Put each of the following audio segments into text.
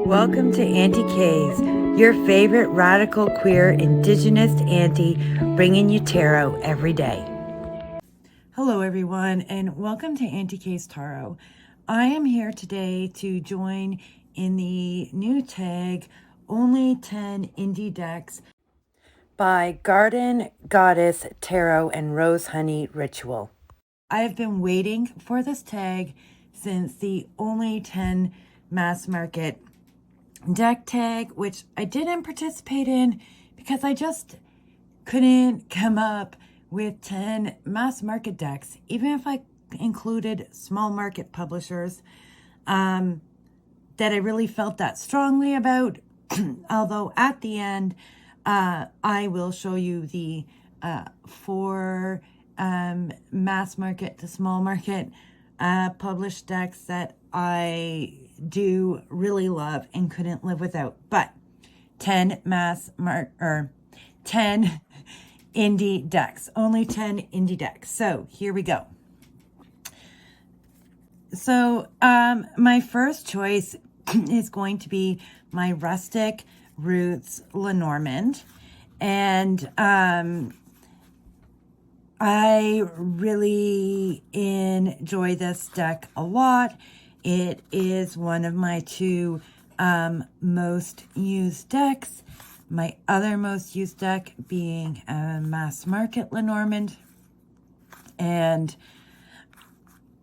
Welcome to Aunty K's, your favorite radical queer indigenous auntie, bringing you tarot every day. Hello everyone, and welcome to Aunty K's Tarot. I am here today to join in the new tag, Only 10 Indie Decks by Garden Goddess Tarot and Rose Honey Ritual. I have been waiting for this tag since the Only 10 mass market deck tag, which I didn't participate in because I just couldn't come up with 10 mass market decks, even if I included small market publishers that I really felt that strongly about. Although at the end, I will show you the 4 mass market to small market published decks that I do really love and couldn't live without. But 10 10 indie decks, only 10 indie decks. So here we go. So my first choice is going to be my Rustic Roots Lenormand, and I really enjoy this deck a lot. It is one of my 2 most used decks. My other most used deck being a mass market Lenormand. And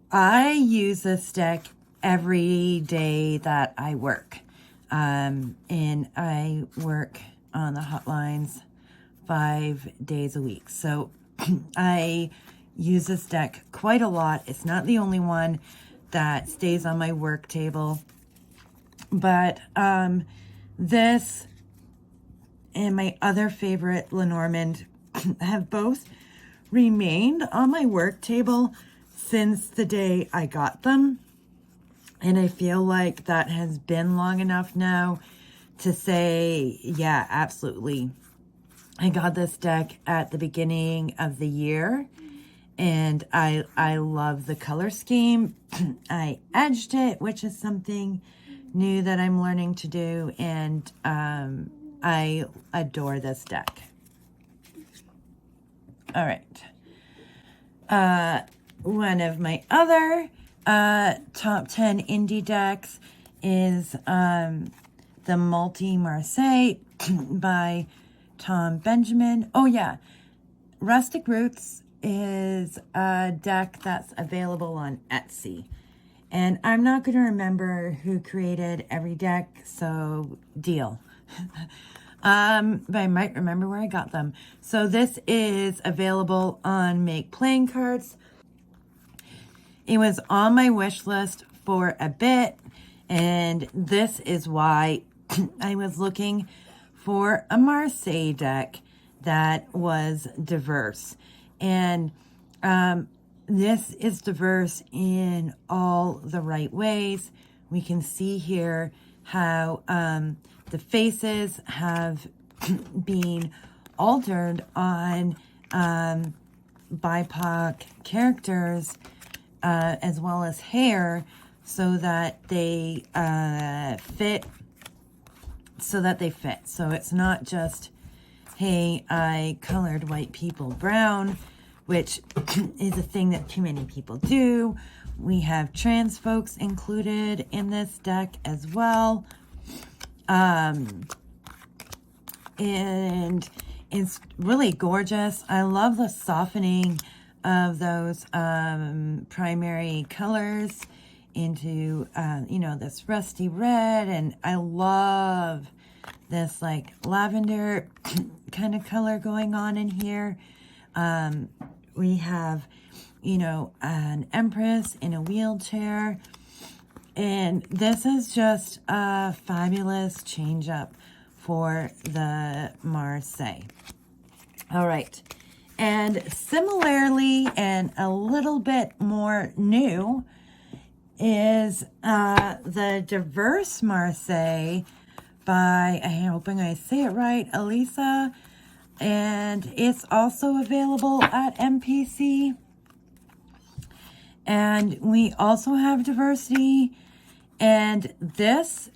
I use this deck every day that I work. And I work on the hotlines 5 days a week. So I use this deck quite a lot. It's not the only one that stays on my work table, but this and my other favorite Lenormand have both remained on my work table since the day I got them, and I feel like that has been long enough now to say, yeah, absolutely. I got this deck at the beginning of the year, and I love the color scheme. I edged it, which is something new that I'm learning to do, and I adore this deck. All right. One of my other top 10 indie decks is the Marseille by Tom Benjamin. Oh yeah, Rustic Roots is a deck that's available on Etsy, and I'm not going to remember who created every deck, so deal. But I might remember where I got them. So this is available on Make Playing Cards. It was on my wish list for a bit, and this is why I was looking for a Marseille deck that was diverse. And this is diverse in all the right ways. We can see here how the faces have been altered on BIPOC characters as well as hair so that they fit. So it's not just, hey, I colored white people brown, which is a thing that too many people do. We have trans folks included in this deck as well. And it's really gorgeous. I love the softening of those primary colors into, this rusty red. And I love this like lavender kind of color going on in here. We have, an empress in a wheelchair. And this is just a fabulous change up for the Marseille. All right. And similarly, and a little bit more new, is the Diverse Marseille by, I'm hoping I say it right, Elisa. And it's also available at MPC. And we also have diversity. And this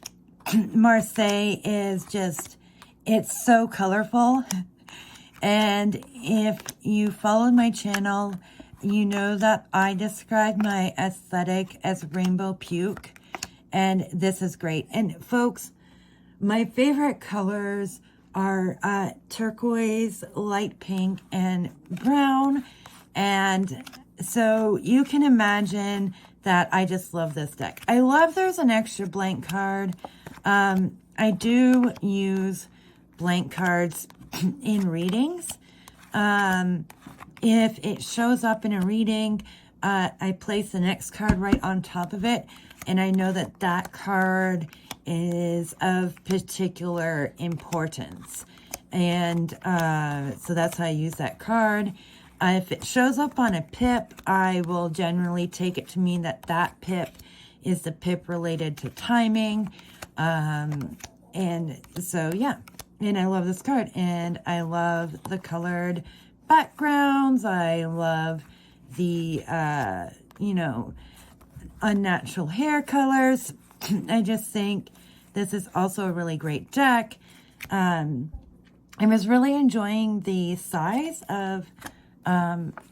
Marseille is just, it's so colorful. And if you followed my channel, you know that I describe my aesthetic as rainbow puke. And this is great. And folks, my favorite colors are turquoise, light pink, and brown. And so you can imagine that I just love this deck. I love there's an extra blank card. I do use blank cards in readings. If it shows up in a reading, I place the next card right on top of it, and I know that that card is of particular importance. And so that's how I use that card. If it shows up on a pip, I will generally take it to mean that that pip is the pip related to timing. And so, yeah. And I love this card. And I love the colored backgrounds. I love the, you know, unnatural hair colors. I just think this is also a really great deck. I was really enjoying the size of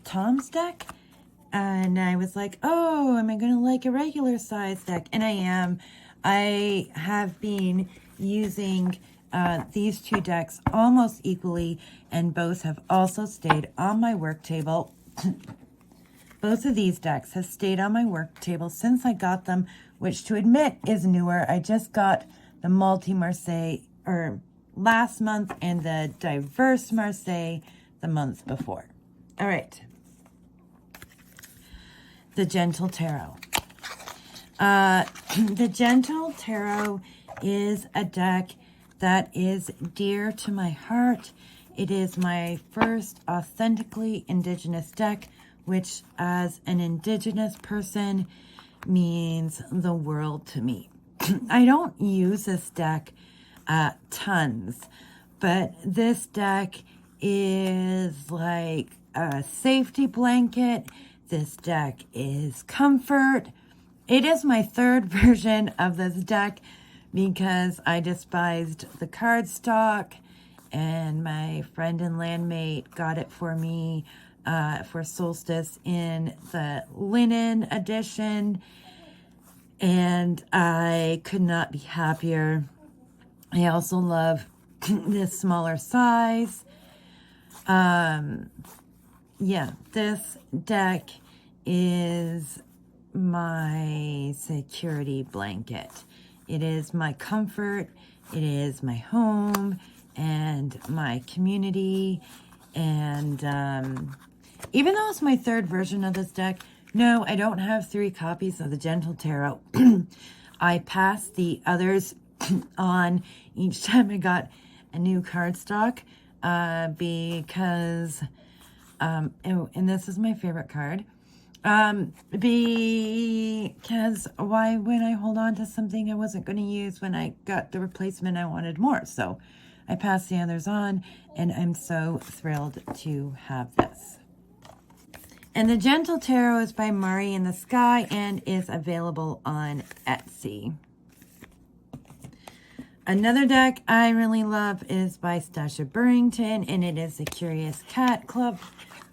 Tom's deck, and I was like, oh, am I going to like a regular size deck? And I am. I have been using these two decks almost equally, and both have also stayed on my work table. Both of these decks have stayed on my work table since I got them, which to admit is newer. I just got the Multi-Marseille last month and the Diverse Marseille the month before. All right. The Gentle Tarot. The Gentle Tarot is a deck that is dear to my heart. It is my first authentically Indigenous deck, which as an Indigenous person means the world to me. I don't use this deck tons, but this deck is like a safety blanket. This deck is comfort. It is my third version of this deck because I despised the cardstock, and my friend and landmate got it for me for Solstice in the linen edition, and I could not be happier. I also love this smaller size. Yeah, this deck is my security blanket. It is my comfort. It is my home and my community. And even though it's my third version of this deck, no, I don't have 3 copies of the Gentle Tarot. I passed the others on each time I got a new cardstock because, oh, and this is my favorite card, because why would I hold on to something I wasn't going to use when I got the replacement I wanted more? So I passed the others on, and I'm so thrilled to have this. And the Gentle Tarot is by Mari in the Sky and is available on Etsy. Another deck I really love is by Stasha Burrington, and it is the Curious Cat Club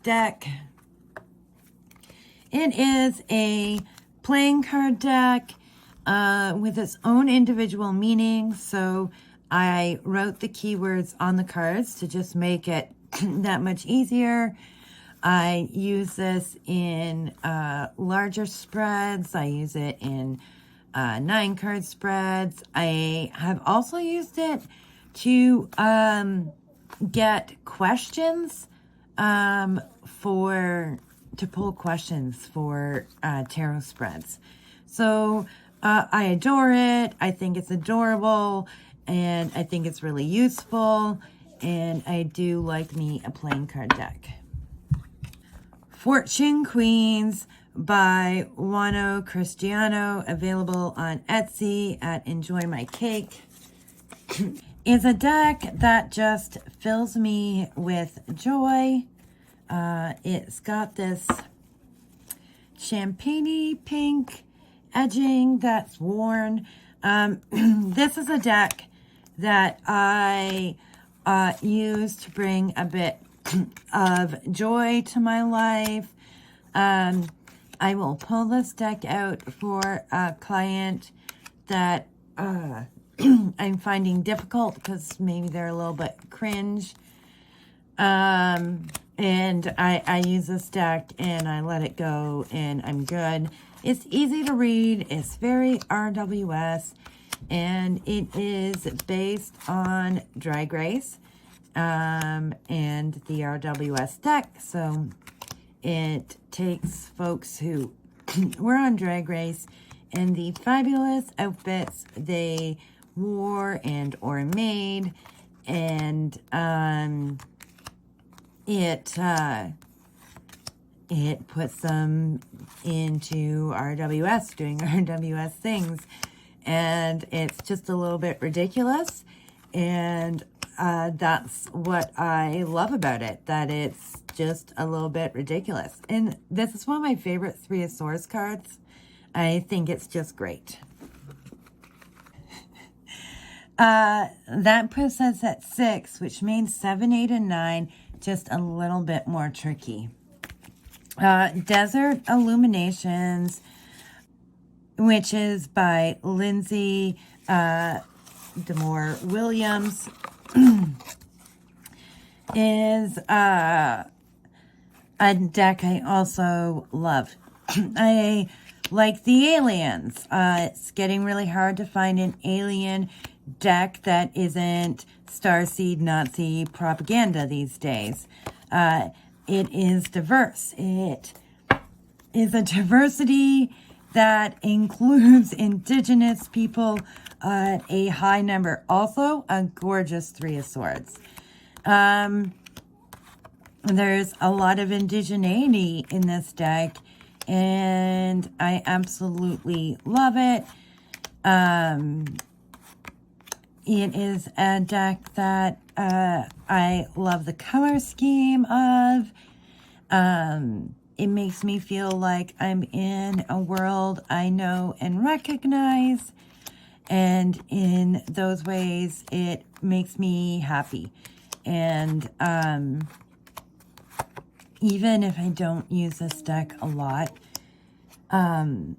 deck. It is a playing card deck with its own individual meaning. So I wrote the keywords on the cards to just make it that much easier. I use this in larger spreads. I use it in 9-card spreads. I have also used it to get questions to pull questions for tarot spreads. So I adore it. I think it's adorable, and I think it's really useful, and I do like me a playing card deck. Fortune Queens by Juano Cristiano, available on Etsy at Enjoy My Cake, is a deck that just fills me with joy. It's got this champagne-y pink edging that's worn. This is a deck that I use to bring a bit of joy to my life. I will pull this deck out for a client that I'm finding difficult because maybe they're a little bit cringe. And I use this deck and I let it go and I'm good. It's easy to read. It's very RWS and it is based on Drag Race and the RWS deck. So it takes folks who were on Drag Race and the fabulous outfits they wore and or made, and it puts them into RWS, doing RWS things, and it's just a little bit ridiculous, and that's what I love about it, that it's just a little bit ridiculous. And this is one of my favorite Three of Swords cards. I think it's just great. That puts us at 6, which means 7, 8, and 9, just a little bit more tricky. Desert Illuminations, which is by Lindsay Demore Williams, is a deck I also love. I like the aliens. It's getting really hard to find an alien deck that isn't starseed Nazi propaganda these days. It is diverse. It is a diversity that includes indigenous people, a high number. Also, a gorgeous Three of Swords. There's a lot of indigeneity in this deck, and I absolutely love it. It is a deck that I love the color scheme of. It makes me feel like I'm in a world I know and recognize. And in those ways, it makes me happy. And even if I don't use this deck a lot, and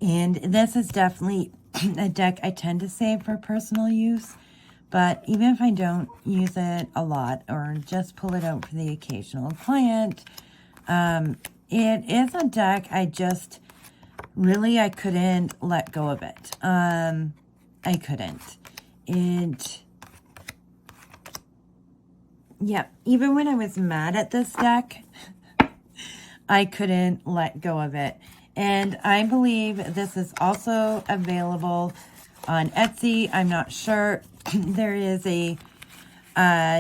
this is definitely a deck I tend to save for personal use, but even if I don't use it a lot or just pull it out for the occasional client, it is a deck I couldn't let go of it. I couldn't. Even when I was mad at this deck, I couldn't let go of it. And I believe this is also available on Etsy. I'm not sure. There is a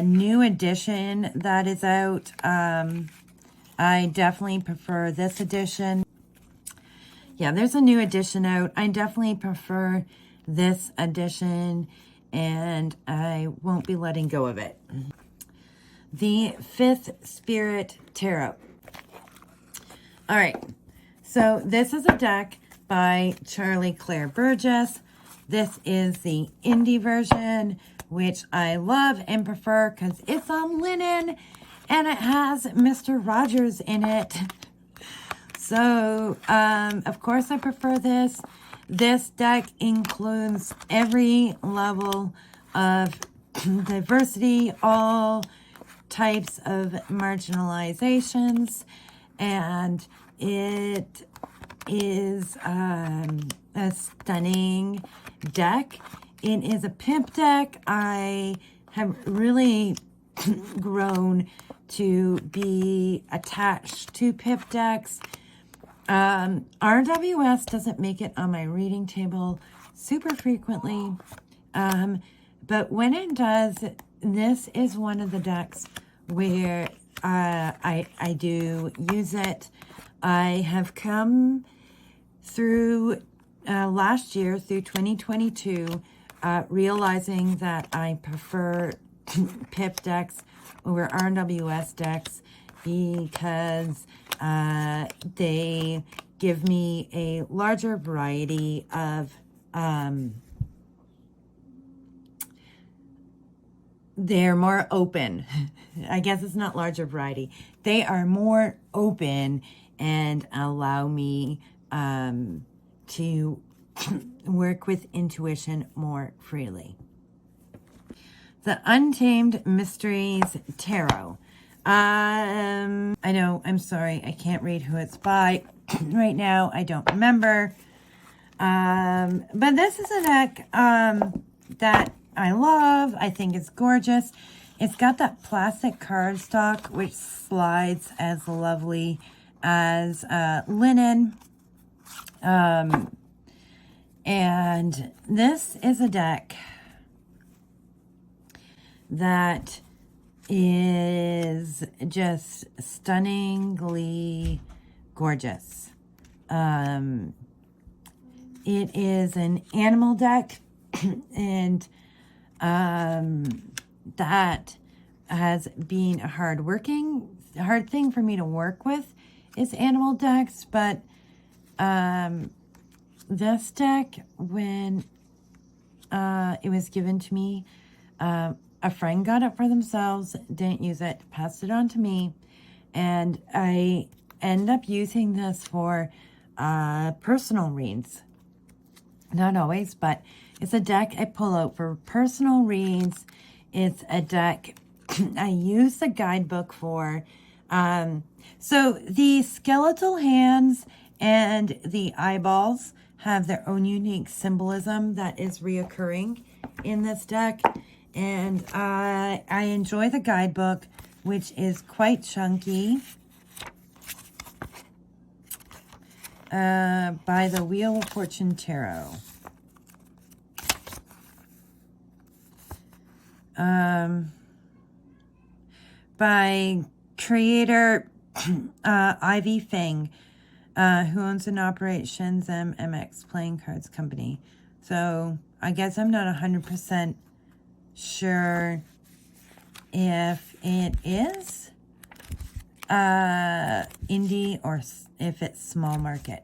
new edition that is out. I definitely prefer this edition. Yeah, there's a new edition out. I definitely prefer this edition, and I won't be letting go of it. The Fifth Spirit Tarot. All right. So this is a deck by Charlie Claire Burgess. This is the indie version, which I love and prefer because it's on linen and it has Mr. Rogers in it. So, of course I prefer this. This deck includes every level of diversity, all types of marginalizations, and it is a stunning deck. It is a pimp deck. I have really grown to be attached to pimp decks. RWS doesn't make it on my reading table super frequently, but when it does, this is one of the decks where I do use it. I have come through last year, through 2022, realizing that I prefer PIP decks over RWS decks because they give me a larger variety of they're more open. I guess it's not larger variety. They are more open and allow me to work with intuition more freely. The Untamed Mysteries Tarot. I know, I'm sorry, I can't read who it's by right now. I don't remember. But this is a deck that I love. I think it's gorgeous. It's got that plastic cardstock, which slides as lovely as linen. And this is a deck that is just stunningly gorgeous. It is an animal deck, and that has been a hard thing for me to work with is animal decks, but this deck, when it was given to me, a friend got it for themselves, didn't use it, passed it on to me, and I end up using this for personal reads. Not always, but it's a deck I pull out for personal reads. It's a deck I use the guidebook for. So the skeletal hands and the eyeballs have their own unique symbolism that is reoccurring in this deck. And I enjoy the guidebook, which is quite chunky, by the Wheel of Fortune Tarot. By creator Ivy Feng, who owns and operates Shenzhen MX Playing Cards Company. So I guess I'm not 100% sure if it is indie or if it's small market.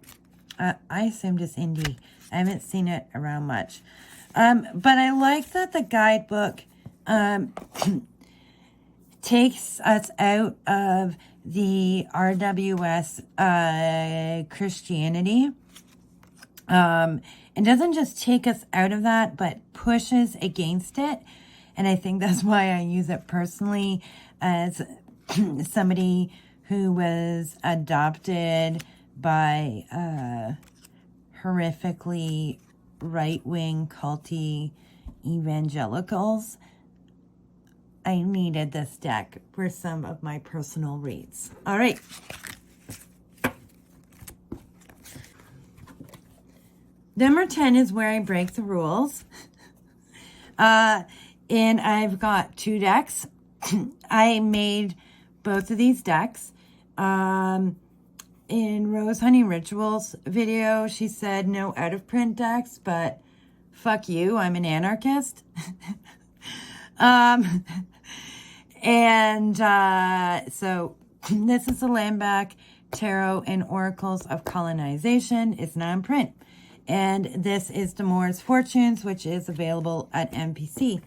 I assumed it's indie. I haven't seen it around much. But I like that the guidebook takes us out of the RWS Christianity. It doesn't just take us out of that, but pushes against it. And I think that's why I use it personally as somebody who was adopted by horrifically right-wing culty evangelicals. I needed this deck for some of my personal reads. All right. Number 10 is where I break the rules. And I've got 2 decks. I made both of these decks. In Rose Honey Rituals video, she said no out-of-print decks, but fuck you, I'm an anarchist. So this is the Landback Tarot and Oracles of Colonization. It's not in print. And this is Demore's Fortunes, which is available at MPC.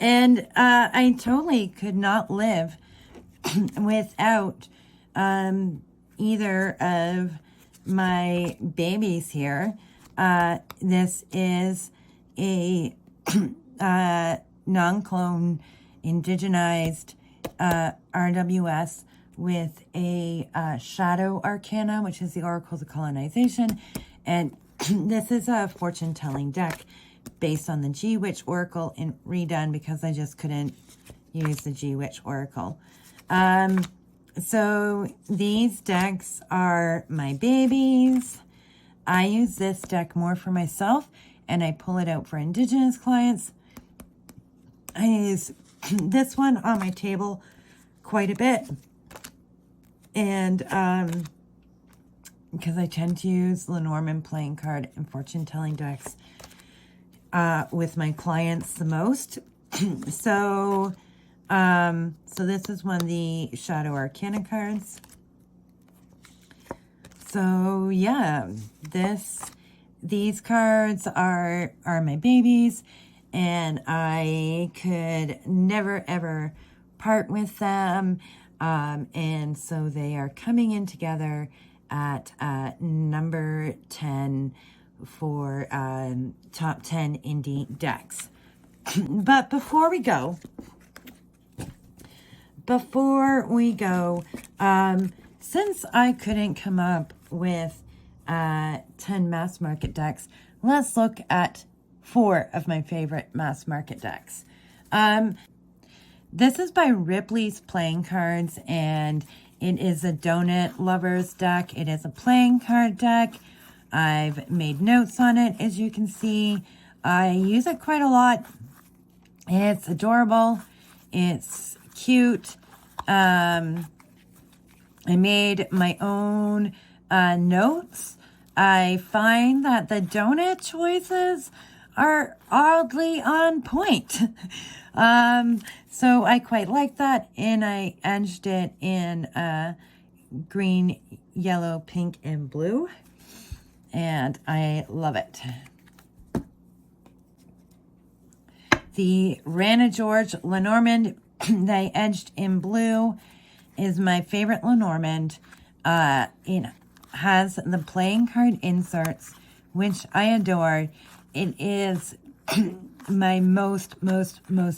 And I totally could not live without either of my babies here. This is a non-clone indigenized RWS with a Shadow Arcana, which is the Oracles of Colonization. And this is a fortune-telling deck based on the G-Witch Oracle and redone because I just couldn't use the G-Witch Oracle. So these decks are my babies. I use this deck more for myself, and I pull it out for Indigenous clients. I use this one on my table quite a bit. And because I tend to use Lenormand playing card and fortune-telling decks with my clients the most. So this is one of the Shadow Arcana cards. So yeah, this these cards are my babies, and I could never ever part with them. And so they are coming in together at number 10 for top 10 indie decks. But before we go, since I couldn't come up with 10 mass market decks, let's look at 4 of my favorite mass market decks. This is by Ripley's Playing Cards, and it is a Donut Lovers deck. It is a playing card deck. I've made notes on it, as you can see. I use it quite a lot. It's adorable. It's cute. I made my own notes. I find that the donut choices are oddly on point. So I quite like that, and I edged it in green, yellow, pink, and blue, and I love it. The Rana George Lenormand that I edged in blue is my favorite Lenormand. It has the playing card inserts, which I adore. It is my most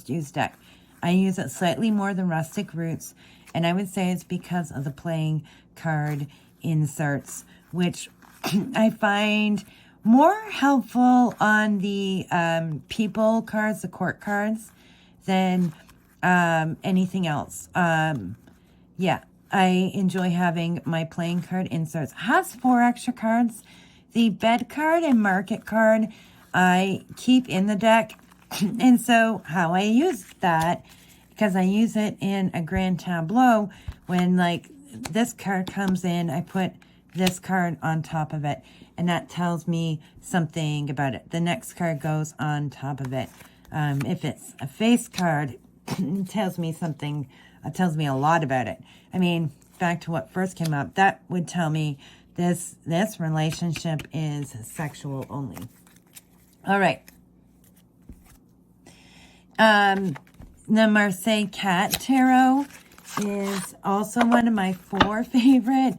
used deck. I use it slightly more than Rustic Roots, and I would say it's because of the playing card inserts, which I find more helpful on the people cards, the court cards, than anything else. Yeah, I enjoy having my playing card inserts. It has 4 extra cards. The bed card and market card I keep in the deck. And so how I use that, because I use it in a grand tableau, when like this card comes in, I put this card on top of it, and that tells me something about it. The next card goes on top of it. If it's a face card, it tells me something. It tells me a lot about it. I mean, back to what first came up, that would tell me this relationship is sexual only. All right. The Marseille Cat Tarot is also one of my 4 favorite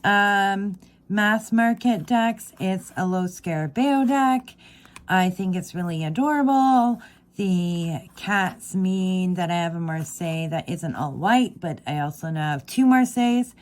mass market decks. It's a low Scarabeo deck. I think it's really adorable. The cats mean that I have a Marseille that isn't all white, but I also now have 2 Marseilles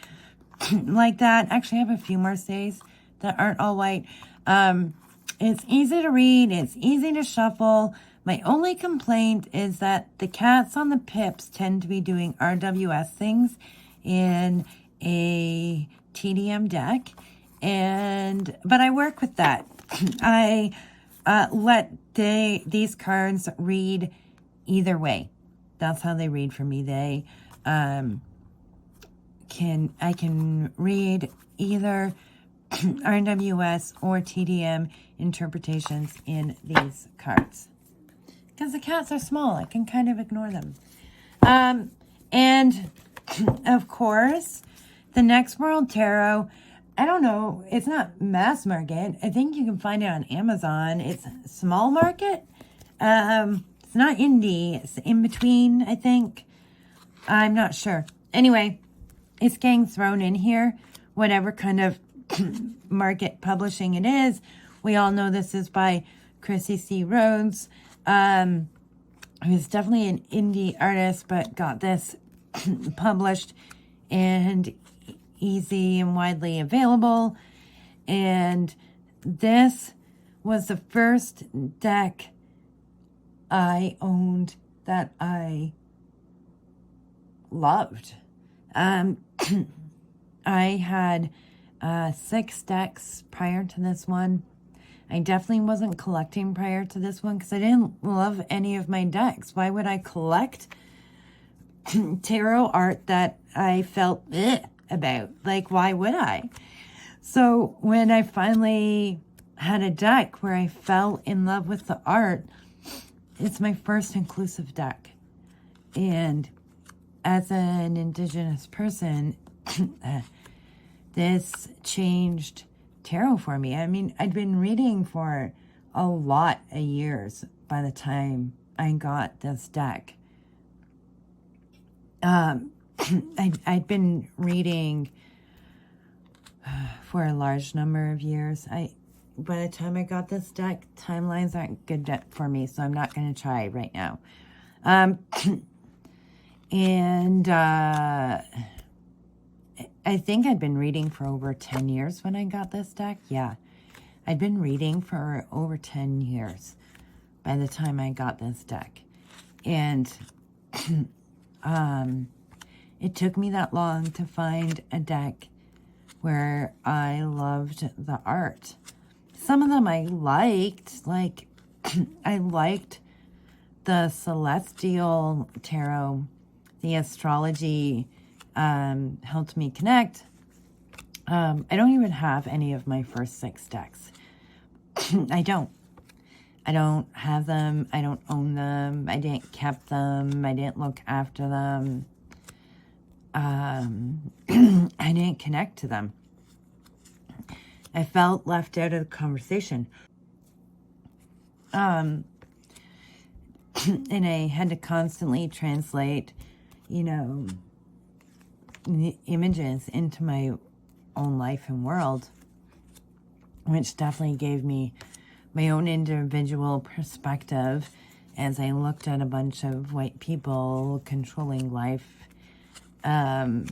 like that. Actually, I have a few Marseilles that aren't all white. It's easy to read. It's easy to shuffle. My only complaint is that the cats on the pips tend to be doing RWS things in a TDM deck, but I work with that. I let these cards read either way. That's how they read for me. They I can read either RWS or TDM interpretations in these cards. Because the cats are small, I can kind of ignore them. And, of course, the Next World Tarot, I don't know, it's not mass market. I think you can find it on Amazon. It's small market. It's not indie. It's in between, I think. I'm not sure. Anyway, it's getting thrown in here, whatever kind of market publishing it is. We all know this is by Chrissy C. Rhodes. Who's definitely an indie artist, but got this published and easy and widely available. And this was the first deck I owned that I loved. I had 6 decks prior to this one. I definitely wasn't collecting prior to this one because I didn't love any of my decks. Why would I collect tarot art that I felt about? Like, why would I? So when I finally had a deck where I fell in love with the art, it's my first inclusive deck. And as an Indigenous person, this changed tarot for me. I mean, I'd been reading for a lot of years by the time I got this deck. I'd been reading for a large number of years. By the time I got this deck, timelines aren't good for me, so I'm not going to try right now. And I think I'd been reading for over 10 years when I got this deck. Yeah, I'd been reading for over 10 years by the time I got this deck. And it took me that long to find a deck where I loved the art. Some of them I liked, like I liked the Celestial Tarot, the astrology helped me connect. I don't even have any of my first 6 decks. I don't have them. I don't own them. I didn't keep them. I didn't look after them. I didn't connect to them. I felt left out of the conversation. And I had to constantly translate, you know, images into my own life and world, which definitely gave me my own individual perspective as I looked at a bunch of white people controlling life. There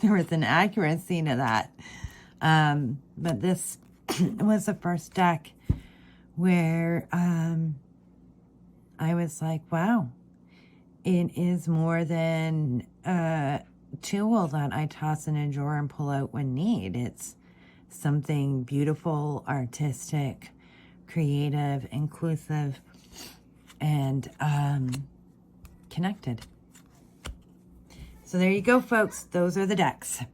was an accuracy to that. But this was the first deck where I was like, wow, it is more than a tool that I toss in a drawer and pull out when need. It's something beautiful, artistic, creative, inclusive, and connected. So there you go, folks. Those are the decks.